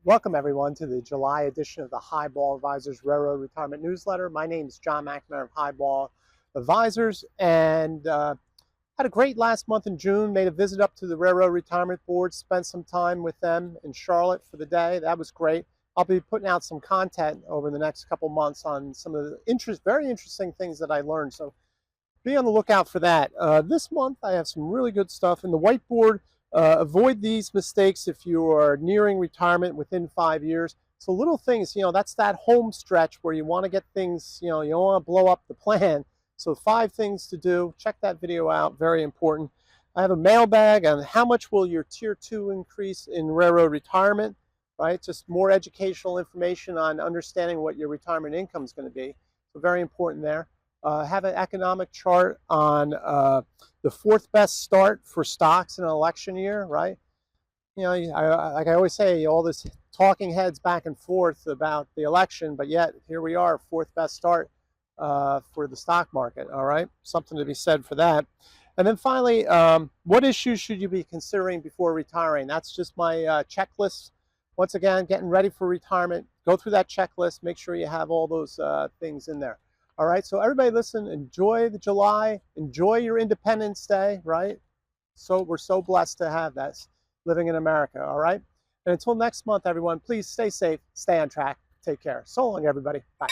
Welcome everyone to the July edition of the Highball Advisors Railroad Retirement Newsletter. My name is John McNamara of Highball Advisors, and had a great last month in June. Made a visit up to the Railroad Retirement Board, spent some time with them in Charlotte for the day. That was great. I'll be putting out some content over the next couple months on some of the very interesting things that I learned. So be on the lookout for that. This month I have some really good stuff in the whiteboard. Avoid these mistakes if you are nearing retirement within 5 years. So little things, that's that home stretch where you want to get things, you don't want to blow up the plan. So 5 things to do. Check that video out, very important. I have a mailbag on how much will your tier 2 increase in railroad retirement, right? Just more educational information on understanding what your retirement income is going to be. So very important there. Have an economic chart on the fourth best start for stocks in an election year, right? Like I always say, all this talking heads back and forth about the election, but yet here we are, fourth best start for the stock market, all right? Something to be said for that. And then finally, what issues should you be considering before retiring? That's just my checklist. Once again, getting ready for retirement, go through that checklist, make sure you have all those things in there. All right, so everybody listen, enjoy the July, enjoy your Independence Day, right? So we're so blessed to have that living in America, all right? And until next month, everyone, please stay safe, stay on track, take care. So long, everybody. Bye.